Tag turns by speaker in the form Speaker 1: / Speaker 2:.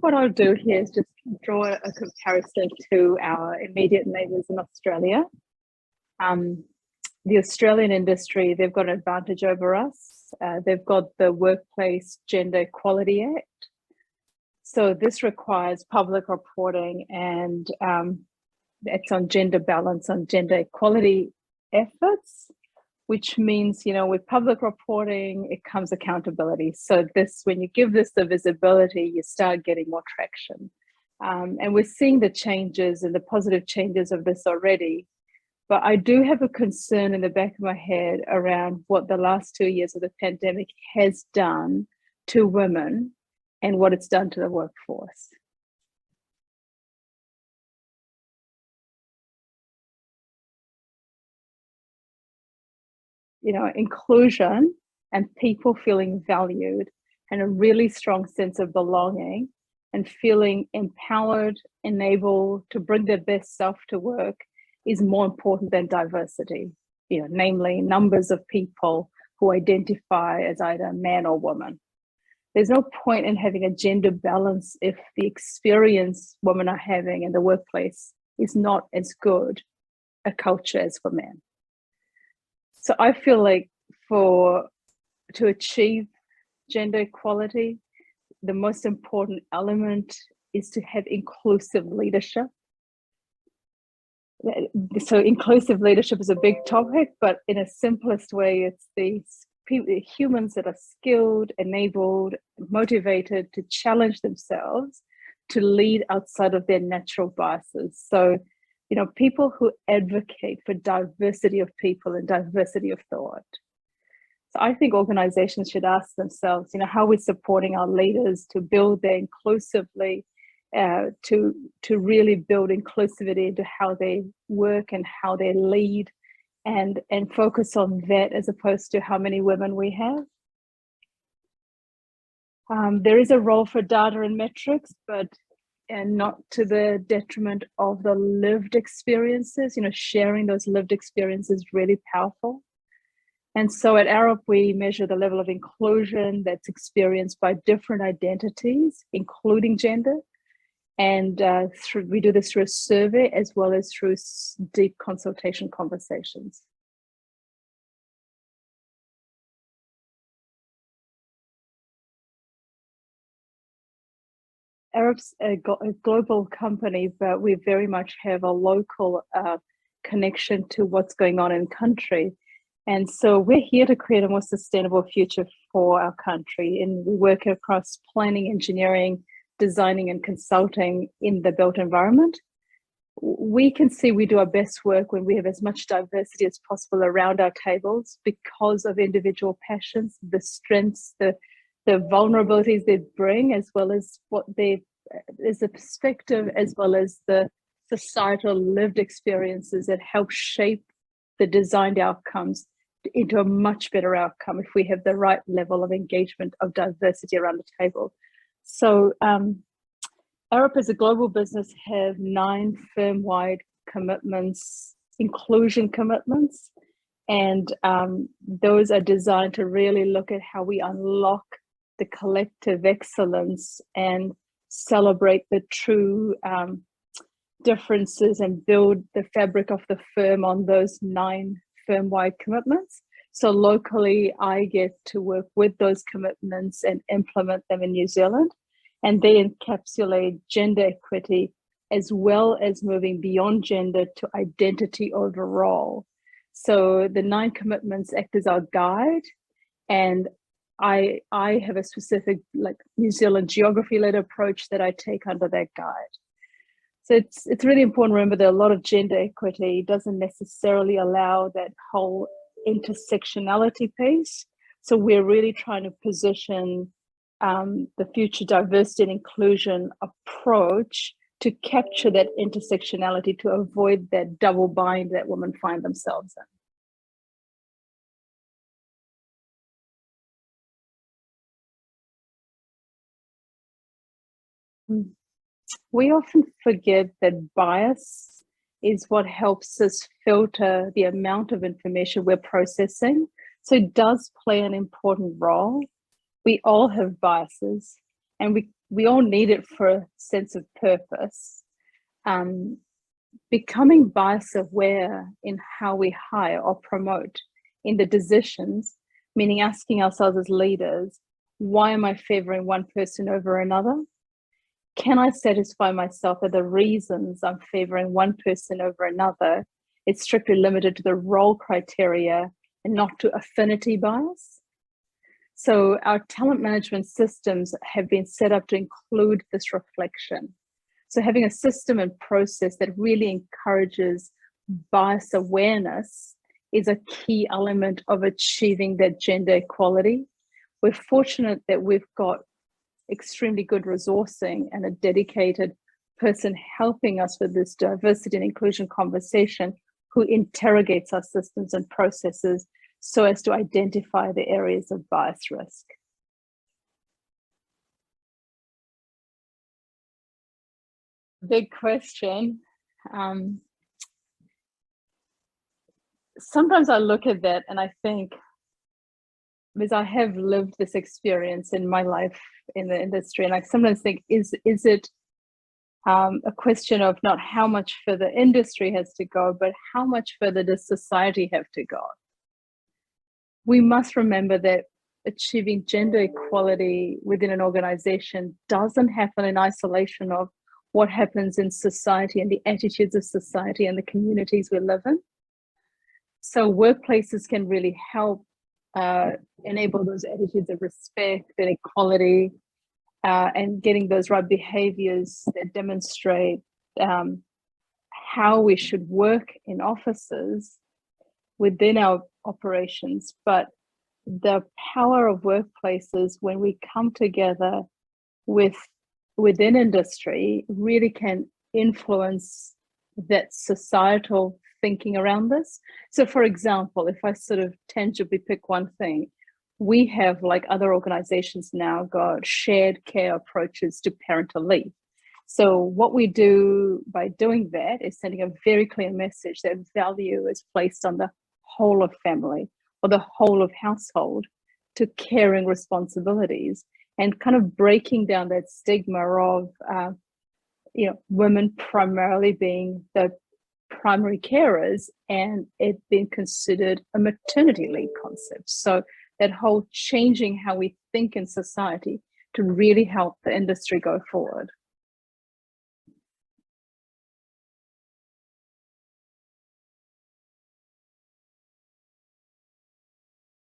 Speaker 1: What I'll do here is just draw a comparison to our immediate neighbours in Australia. The Australian industry, they've got an advantage over us. They've got the Workplace Gender Equality Act. So this requires public reporting, and it's on gender balance, on gender equality efforts, which means, you know, with public reporting, it comes accountability. So this, when you give this the visibility, you start getting more traction. And we're seeing the changes and the positive changes of this already. But I do have a concern in the back of my head around what the last 2 years of the pandemic has done to women and what it's done to the workforce. You know, inclusion and people feeling valued and a really strong sense of belonging and feeling empowered, enabled to bring their best self to work is more important than diversity, you know, namely numbers of people who identify as either man or woman. There's no point in having a gender balance if the experience women are having in the workplace is not as good a culture as for men. So I feel like to achieve gender equality, the most important element is to have inclusive leadership. So inclusive leadership is a big topic, but in a simplest way, it's these humans that are skilled, enabled, motivated to challenge themselves to lead outside of their natural biases. So, you know, people who advocate for diversity of people and diversity of thought. So I think organizations should ask themselves, you know, how are we supporting our leaders to build their inclusively, to really build inclusivity into how they work and how they lead, and focus on that as opposed to how many women we have. There is a role for data and metrics, but not to the detriment of the lived experiences. You know, sharing those lived experiences is really powerful. And so at Arup, we measure the level of inclusion that's experienced by different identities, including gender. And we do this through a survey as well as through deep consultation conversations. Arup's a global company, but we very much have a local connection to what's going on in country. And so we're here to create a more sustainable future for our country. And we work across planning, engineering, designing and consulting in the built environment. We can see we do our best work when we have as much diversity as possible around our tables because of individual passions, the strengths, the vulnerabilities they bring, as well as what is a perspective, as well as the societal lived experiences that help shape the designed outcomes into a much better outcome if we have the right level of engagement of diversity around the table. So Arup as a global business have 9 firm-wide commitments, inclusion commitments, and those are designed to really look at how we unlock the collective excellence and celebrate the true differences and build the fabric of the firm on those 9 firm-wide commitments. So locally, I get to work with those commitments and implement them in New Zealand. And they encapsulate gender equity as well as moving beyond gender to identity overall. So the 9 commitments act as our guide. And I have a specific like New Zealand geography-led approach that I take under that guide. So it's really important to remember that a lot of gender equity doesn't necessarily allow that whole intersectionality piece. So we're really trying to position the future diversity and inclusion approach to capture that intersectionality to avoid that double bind that women find themselves in. We often forget that bias is what helps us filter the amount of information we're processing. So it does play an important role. We all have biases, and we all need it for a sense of purpose. Becoming bias aware in how we hire or promote in the decisions, meaning asking ourselves as leaders, why am I favoring one person over another? Can I satisfy myself that the reasons I'm favoring one person over another is strictly limited to the role criteria and not to affinity bias? So our talent management systems have been set up to include this reflection. So having a system and process that really encourages bias awareness is a key element of achieving that gender equality. We're fortunate that we've got extremely good resourcing and a dedicated person helping us with this diversity and inclusion conversation who interrogates our systems and processes so as to identify the areas of bias risk. Big question. Sometimes I look at that and I think, because I have lived this experience in my life in the industry, and I sometimes think, is it a question of not how much further industry has to go, but how much further does society have to go? We must remember that achieving gender equality within an organization doesn't happen in isolation of what happens in society and the attitudes of society and the communities we live in. So workplaces can really help enable those attitudes of respect and equality, and getting those right behaviors that demonstrate how we should work in offices within our operations. But the power of workplaces, when we come together within industry, really can influence that societal thinking around this. So for example, if I sort of tangibly pick one thing, we have, like other organizations now, got shared care approaches to parental leave. So what we do by doing that is sending a very clear message that value is placed on the whole of family or the whole of household to caring responsibilities, and kind of breaking down that stigma of women primarily being the primary carers and it being considered a maternity leave concept. So that whole changing how we think in society to really help the industry go forward.